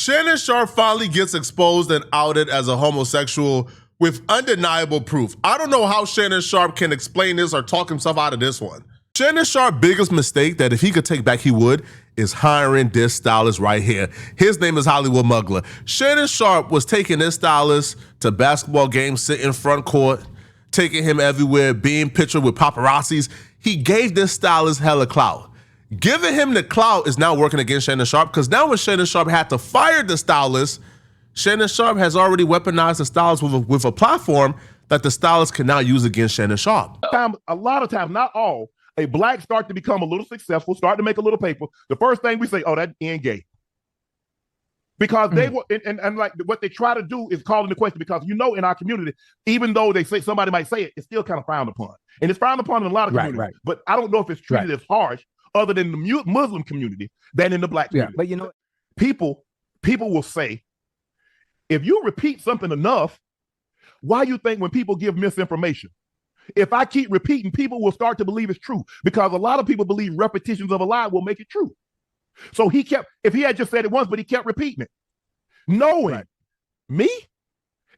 Shannon Sharpe finally gets exposed and outed as a homosexual with undeniable proof. I don't know how Shannon Sharpe can explain this or talk himself out of this one. Shannon Sharpe's biggest mistake that if he could take back, he would, is hiring this stylist right here. His name is Hollywood Muggler. Shannon Sharpe was taking this stylist to basketball games, sitting front court, taking him everywhere, being pictured with paparazzis. He gave this stylist hella clout. Giving him the clout is now working against Shannon Sharpe, because now when Shannon Sharpe had to fire the stylist, Shannon Sharpe has already weaponized the stylist with a platform that the stylist can now use against Shannon Sharpe. A lot of times, not all, a black start to become a little successful, start to make a little paper, the first thing we say, oh, that ain't gay. Because they were, and like what they try to do is call into question, because in our community, even though they say somebody might say it, it's still kind of frowned upon. And it's frowned upon in a lot of communities. Right. But I don't know if it's treated as harsh other than the Muslim community than in the black community. But you know, people will say, if you repeat something enough, why you think when people give misinformation? If I keep repeating, people will start to believe it's true, because a lot of people believe repetitions of a lie will make it true. So if he had just said it once, but he kept repeating it, knowing me,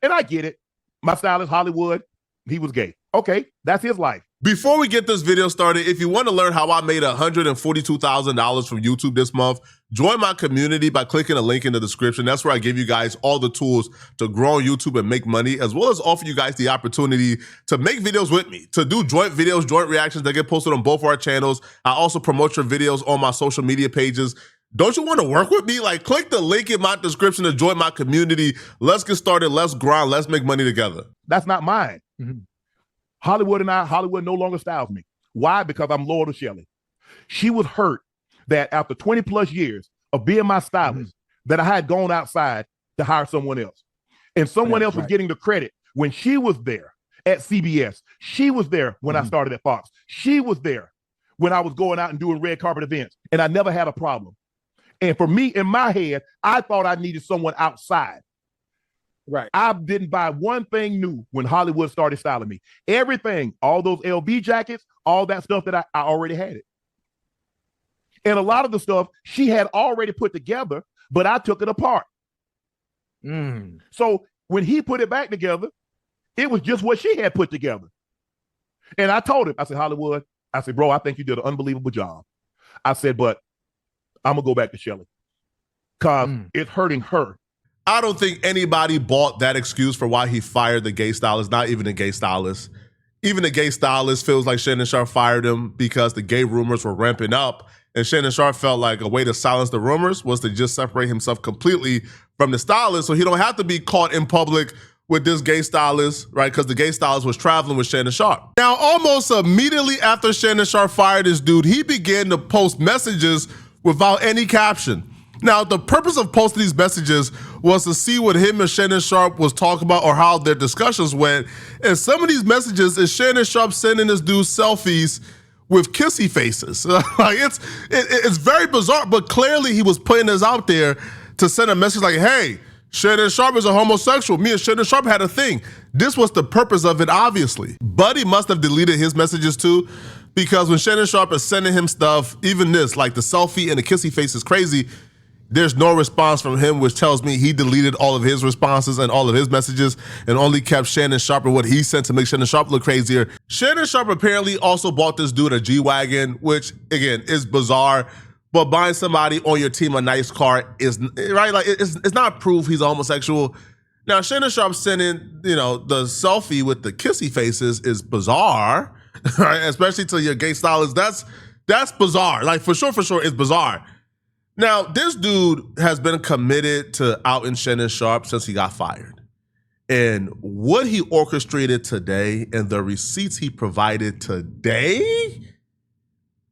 and I get it, my stylist, Hollywood, he was gay. Okay, that's his life. Before we get this video started, if you want to learn how I made $142,000 from YouTube this month, join my community by clicking a link in the description. That's where I give you guys all the tools to grow on YouTube and make money, as well as offer you guys the opportunity to make videos with me, to do joint videos, joint reactions that get posted on both of our channels. I also promote your videos on my social media pages. Don't you want to work with me? Like, click the link in my description to join my community. Let's get started. Let's grind. Let's make money together. That's not mine. Hollywood no longer styles me. Why? Because I'm loyal to Shelly. She was hurt that after 20 plus years of being my stylist, that I had gone outside to hire someone else. And someone else was getting the credit when she was there at CBS. She was there when I started at Fox. She was there when I was going out and doing red carpet events, and I never had a problem. And for me, in my head, I thought I needed someone outside. Right. I didn't buy one thing new when Hollywood started styling me. Everything, all those LV jackets, all that stuff that I already had it. And a lot of the stuff she had already put together, but I took it apart. So when he put it back together, it was just what she had put together. And I told him, I said, Hollywood, I said, bro, I think you did an unbelievable job. I said, but I'm going to go back to Shelly because it's hurting her. I don't think anybody bought that excuse for why he fired the gay stylist, not even the gay stylist. Even the gay stylist feels like Shannon Sharpe fired him because the gay rumors were ramping up, and Shannon Sharpe felt like a way to silence the rumors was to just separate himself completely from the stylist so he don't have to be caught in public with this gay stylist, right? Because the gay stylist was traveling with Shannon Sharpe. Now, almost immediately after Shannon Sharpe fired this dude, he began to post messages without any caption. Now, the purpose of posting these messages was to see what him and Shannon Sharpe was talking about or how their discussions went. And some of these messages is Shannon Sharpe sending this dude selfies with kissy faces. Like it's very bizarre, but clearly he was putting this out there to send a message like, hey, Shannon Sharpe is a homosexual. Me and Shannon Sharpe had a thing. This was the purpose of it, obviously. Buddy must have deleted his messages too, because when Shannon Sharpe is sending him stuff, even this, like the selfie and the kissy face is crazy, there's no response from him, which tells me he deleted all of his responses and all of his messages and only kept Shannon Sharpe and what he sent to make Shannon Sharpe look crazier. Shannon Sharpe apparently also bought this dude a G-Wagon, which, again, is bizarre. But buying somebody on your team a nice car is, right? Like, it's not proof he's a homosexual. Now, Shannon Sharpe sending, the selfie with the kissy faces is bizarre, right? Especially to your gay stylist. That's bizarre. Like, for sure, it's bizarre. Now, this dude has been committed to outing Shannon Sharpe since he got fired. And what he orchestrated today and the receipts he provided today,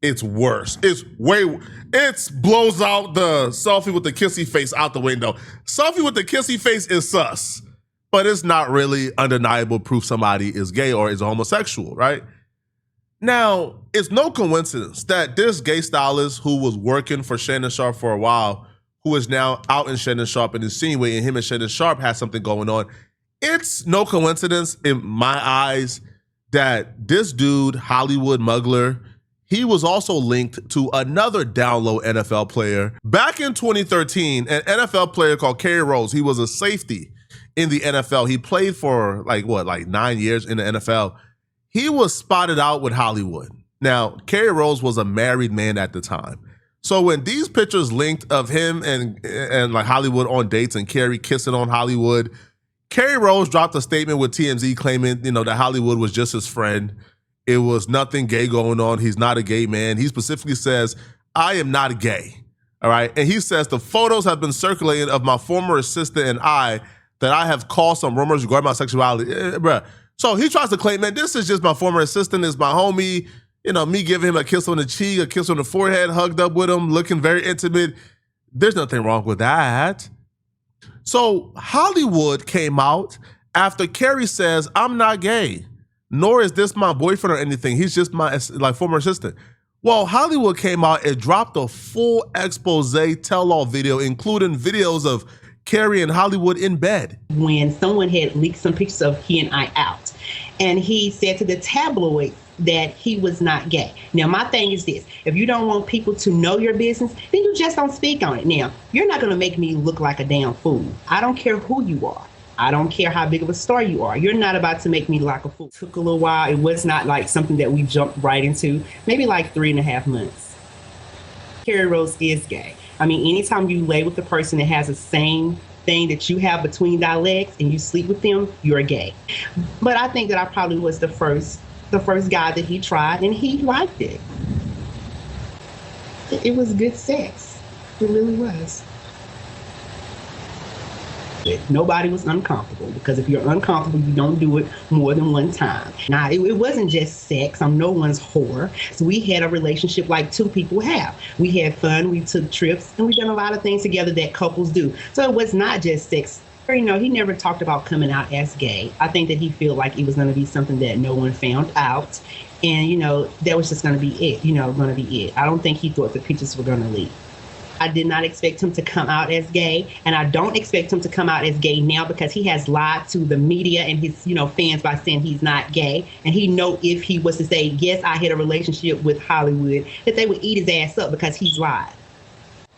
it's worse. It blows out the selfie with the kissy face out the window. Selfie with the kissy face is sus, but it's not really undeniable proof somebody is gay or is a homosexual, right? Now, it's no coincidence that this gay stylist who was working for Shannon Sharpe for a while, who is now out in Shannon Sharpe and insinuating him and Shannon Sharpe had something going on. It's no coincidence in my eyes that this dude, Hollywood Muggler, he was also linked to another down low NFL player. Back in 2013, an NFL player called Kerry Rhodes, he was a safety in the NFL. He played for like 9 years in the NFL. He was spotted out with Hollywood. Now, Kerry Rhodes was a married man at the time. So when these pictures linked of him and like Hollywood on dates and Kerry kissing on Hollywood, Kerry Rhodes dropped a statement with TMZ claiming, that Hollywood was just his friend. It was nothing gay going on. He's not a gay man. He specifically says, I am not gay. All right. And he says the photos have been circulating of my former assistant and I that I have caused some rumors regarding my sexuality. Bruh. So he tries to claim, man, this is just my former assistant, is my homie. Me giving him a kiss on the cheek, a kiss on the forehead, hugged up with him, looking very intimate. There's nothing wrong with that. So Hollywood came out after Kerry says, I'm not gay, nor is this my boyfriend or anything. He's just my former assistant. Well, Hollywood came out and dropped a full expose tell-all video, including videos of Kerry and Hollywood in bed. When someone had leaked some pictures of he and I out, and he said to the tabloid that he was not gay. Now, my thing is this. If you don't want people to know your business, then you just don't speak on it. Now, you're not going to make me look like a damn fool. I don't care who you are. I don't care how big of a star you are. You're not about to make me like a fool. It took a little while. It was not like something that we jumped right into. Maybe like 3.5 months. Kerry Rhodes is gay. I mean, anytime you lay with the person that has the same thing that you have between thy legs and you sleep with them, you're gay. But I think that I probably was the first guy that he tried, and he liked it. It was good sex. It really was. Nobody was uncomfortable, because if you're uncomfortable, you don't do it more than one time. Now, it wasn't just sex. I'm no one's whore. So we had a relationship like two people have. We had fun, we took trips, and we done a lot of things together that couples do. So it was not just sex. He never talked about coming out as gay. I think that he felt like it was going to be something that no one found out. And, that was just going to be it. I don't think he thought the pictures were going to leak. I did not expect him to come out as gay, and I don't expect him to come out as gay now, because he has lied to the media and his, fans by saying he's not gay. And he know if he was to say, yes, I had a relationship with Hollywood, that they would eat his ass up because he's lied.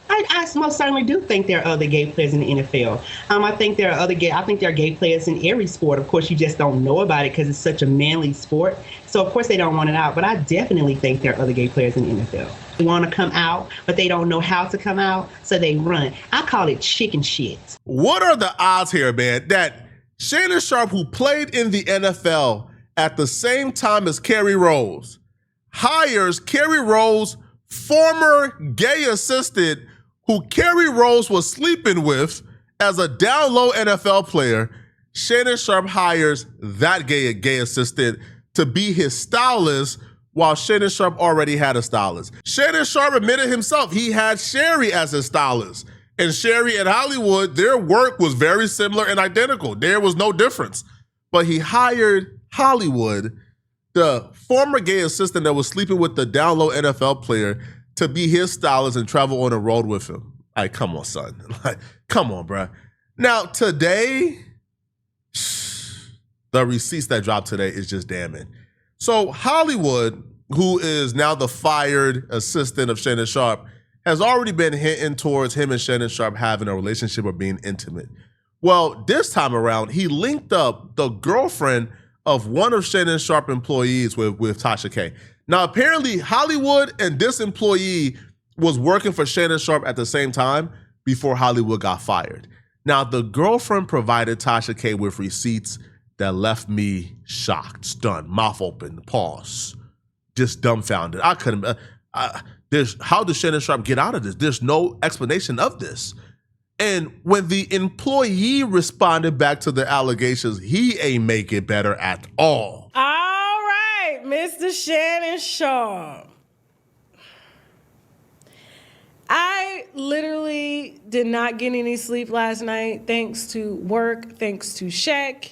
I most certainly do think there are other gay players in the NFL. I think there are gay players in every sport. Of course, you just don't know about it because it's such a manly sport. So, of course, they don't want it out. But I definitely think there are other gay players in the NFL. They want to come out, but they don't know how to come out, so they run. I call it chicken shit. What are the odds here, man, that Shannon Sharpe, who played in the NFL at the same time as Kerry Rhodes, hires Kerry Rhodes' former gay assistant, who Kerry Rhodes was sleeping with as a down low NFL player? Shannon Sharpe hires that gay assistant to be his stylist, while Shannon Sharpe already had a stylist. Shannon Sharpe admitted himself he had Sherry as his stylist. And Sherry and Hollywood, their work was very similar and identical. There was no difference. But he hired Hollywood, the former gay assistant that was sleeping with the down low NFL player, to be his stylist and travel on the road with him. Like, come on, son. Like, come on, bruh. Now, today, the receipts that dropped today is just damning. So Hollywood, who is now the fired assistant of Shannon Sharpe, has already been hinting towards him and Shannon Sharpe having a relationship or being intimate. Well, this time around, he linked up the girlfriend of one of Shannon Sharpe employees with Tasha K. Now, apparently, Hollywood and this employee was working for Shannon Sharpe at the same time before Hollywood got fired. Now, the girlfriend provided Tasha K with receipts that left me shocked, stunned, mouth open, pause, just dumbfounded. I couldn't. How does Shannon Sharpe get out of this? There's no explanation of this. And when the employee responded back to the allegations, he ain't make it better at all. All right, Mr. Shannon Sharpe. I literally did not get any sleep last night, thanks to work, thanks to Shaq.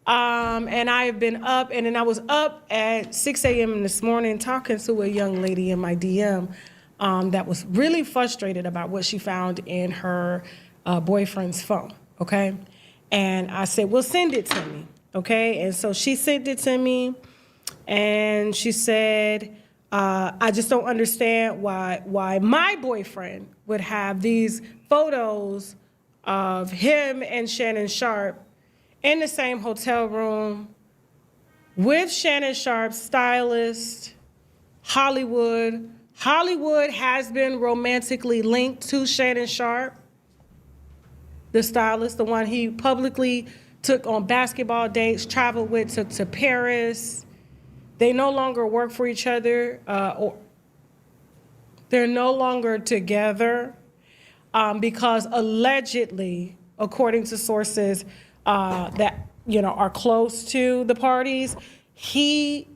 And I have been up, and then I was up at 6 a.m. this morning talking to a young lady in my DM that was really frustrated about what she found in her boyfriend's phone, okay? And I said, well, send it to me, okay? And so she sent it to me, and she said, I just don't understand why my boyfriend would have these photos of him and Shannon Sharpe in the same hotel room with Shannon Sharpe, Stylist, Hollywood. Hollywood has been romantically linked to Shannon Sharpe, the stylist, the one he publicly took on basketball dates, traveled with to Paris. They no longer work for each other, or they're no longer together because allegedly, according to sources that are close to the parties,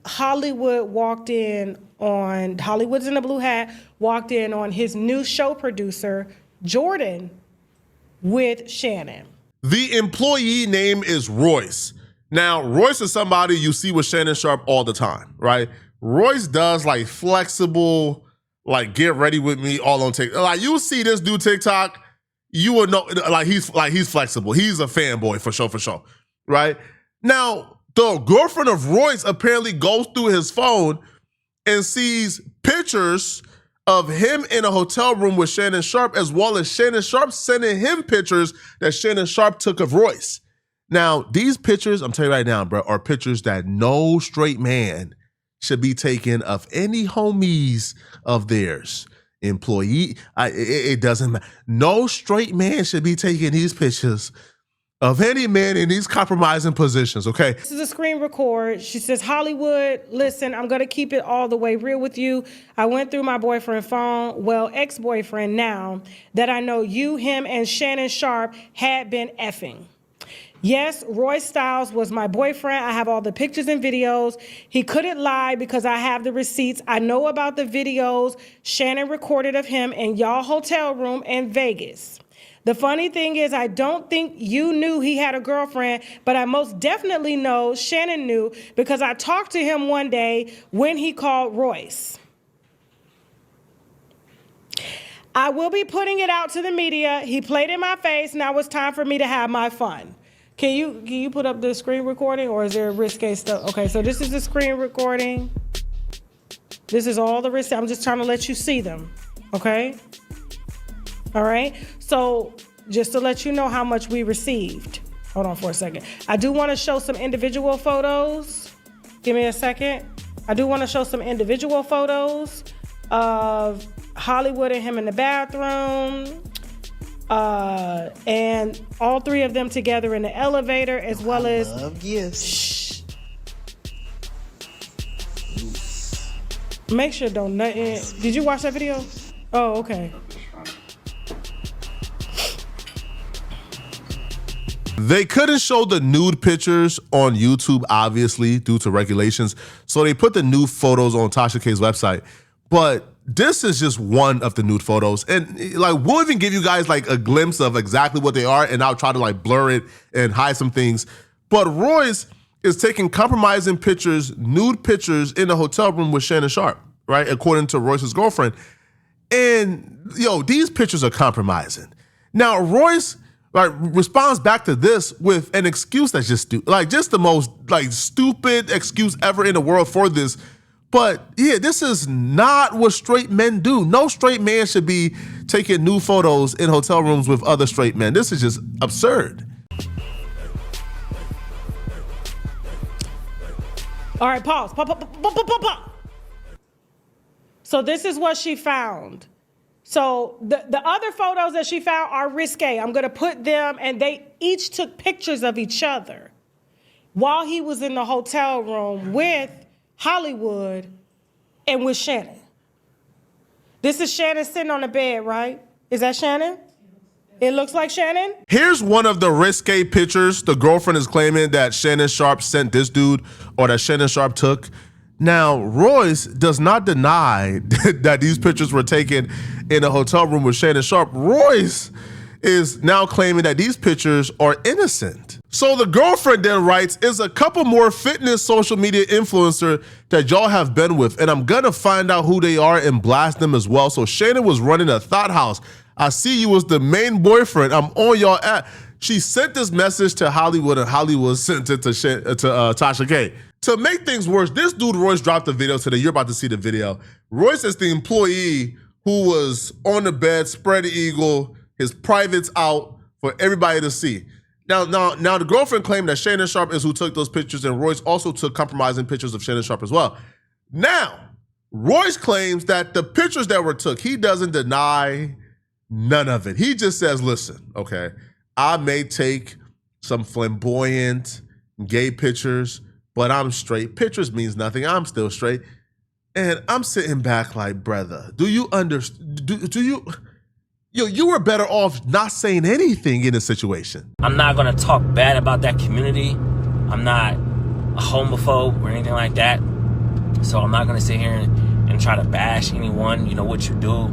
Hollywood's in the Blue Hat, walked in on his new show producer, Jordan, with Shannon. The employee name is Royce. Now, Royce is somebody you see with Shannon Sharpe all the time, right? Royce does like flexible, like get ready with me all on TikTok. Like you see this dude TikTok, you will know he's flexible. He's a fanboy for sure, right? Now, the girlfriend of Royce apparently goes through his phone and sees pictures of him in a hotel room with Shannon Sharpe, as well as Shannon Sharpe sending him pictures that Shannon Sharpe took of Royce. Now, these pictures, I'm telling you right now, bro, are pictures that no straight man should be taking of any homies of theirs. Employee, it doesn't matter. No straight man should be taking these pictures of any man in these compromising positions, okay? This is a screen record. She says, Hollywood, listen, I'm gonna keep it all the way real with you. I went through my boyfriend's phone, ex-boyfriend now, that I know you, him, and Shannon Sharpe had been effing. Yes, Royce Styles was my boyfriend. I have all the pictures and videos. He couldn't lie because I have the receipts. I know about the videos Shannon recorded of him in y'all hotel room in Vegas. The funny thing is, I don't think you knew he had a girlfriend, but I most definitely know Shannon knew because I talked to him one day when he called Royce. I will be putting it out to the media. He played in my face. Now it's time for me to have my fun. Can you put up the screen recording, or is there risque stuff? Okay, so this is the screen recording. This is all the risque. I'm just trying to let you see them, okay? All right, so just to let you know how much we received. Hold on for a second. I do want to show some individual photos. Give me a second. I do want to show some individual photos of Hollywood and him in the bathroom. And all three of them together in the elevator, as well as. Shh. Make sure don't nothing. Did you watch that video? Oh, okay. They couldn't show the nude pictures on YouTube, obviously, due to regulations. So they put the nude photos on Tasha K's website. But this is just one of the nude photos. And like, we'll even give you guys like a glimpse of exactly what they are, and I'll try to like blur it and hide some things. But Royce is taking compromising pictures, nude pictures in a hotel room with Shannon Sharpe, right? According to Royce's girlfriend. And these pictures are compromising. Now, Royce responds back to this with an excuse that's just the most stupid excuse ever in the world for this. But yeah, this is not what straight men do. No straight man should be taking nude photos in hotel rooms with other straight men. This is just absurd. All right, pause. Pause. So this is what she found. So the other photos that she found are risque. I'm going to put them, and they each took pictures of each other while he was in the hotel room with Hollywood and with Shannon. This is Shannon sitting on the bed, right? Is that Shannon? It looks like Shannon. Here's one of the risque pictures the girlfriend is claiming that Shannon Sharpe sent this dude, or that Shannon Sharpe took. Now, Royce does not deny that these pictures were taken in a hotel room with Shannon Sharpe. Royce is now claiming that these pictures are innocent. So the girlfriend then writes, is a couple more fitness social media influencer that y'all have been with, and I'm gonna find out who they are and blast them as well. So Shannon was running a thought house. I see you as the main boyfriend. I'm on your app. She sent this message to Hollywood, and Hollywood sent it to Tasha K. To make things worse, this dude Royce dropped a video today. You're about to see the video. Royce is the employee who was on the bed, spread eagle, his privates out for everybody to see. Now, the girlfriend claimed that Shannon Sharpe is who took those pictures, and Royce also took compromising pictures of Shannon Sharpe as well. Now, Royce claims that the pictures that were took, he doesn't deny none of it. He just says, listen, okay, I may take some flamboyant gay pictures, but I'm straight. Pictures means nothing. I'm still straight. And I'm sitting back like, brother, do you understand? Do you? You were better off not saying anything in this situation. I'm not going to talk bad about that community. I'm not a homophobe or anything like that. So I'm not going to sit here and try to bash anyone. You know, what you do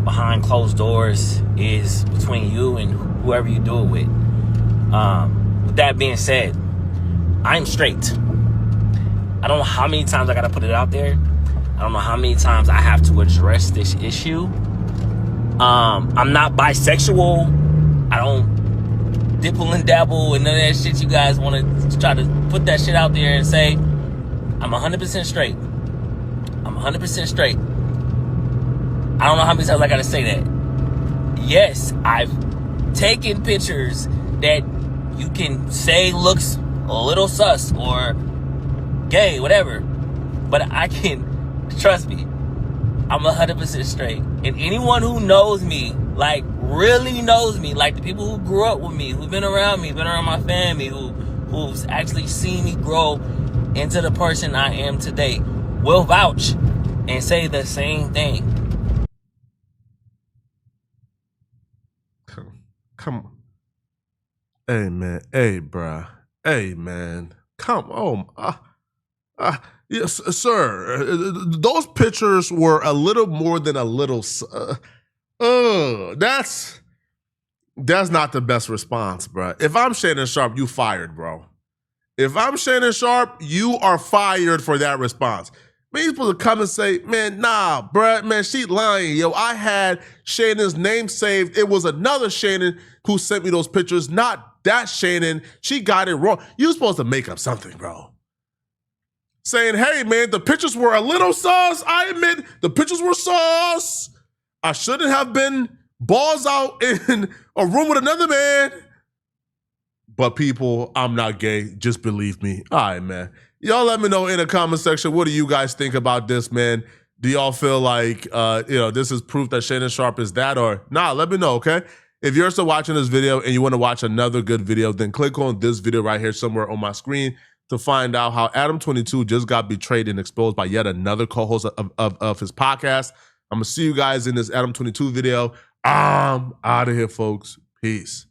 behind closed doors is between you and whoever you do it with. With that being said, I'm straight. I don't know how many times I got to put it out there. I don't know how many times I have to address this issue. I'm not bisexual. I don't dipple and dabble and none of that shit you guys want to try to put that shit out there and say. I'm 100% straight. I'm 100% straight. I don't know how many times I gotta say that. Yes, I've taken pictures that you can say looks a little sus or gay, whatever. But I can, trust me, I'm 100% straight. And anyone who knows me, like really knows me, like the people who grew up with me, who've been around me, been around my family, who's actually seen me grow into the person I am today, will vouch and say the same thing. Come on. Hey, man. Hey, bruh. Hey, man. Come on. Yes, sir. Those pictures were a little more than a little. That's not the best response, bruh. If I'm Shannon Sharpe, you fired, bro. If I'm Shannon Sharpe, you are fired for that response. Man, you're supposed to come and say, man, nah, bruh, man, she lying. Yo, I had Shannon's name saved. It was another Shannon who sent me those pictures, not that Shannon. She got it wrong. You're supposed to make up something, bro. Saying, hey, man, the pictures were a little sauce. I admit the pictures were sauce. I shouldn't have been balls out in a room with another man. But people, I'm not gay. Just believe me. All right, man. Y'all let me know in the comment section, what do you guys think about this, man? Do y'all feel like, this is proof that Shannon Sharpe is that, or nah, let me know, okay? If you're still watching this video and you want to watch another good video, then click on this video right here somewhere on my screen to find out how Adam22 just got betrayed and exposed by yet another co-host of his podcast. I'm going to see you guys in this Adam22 video. I'm out of here, folks. Peace.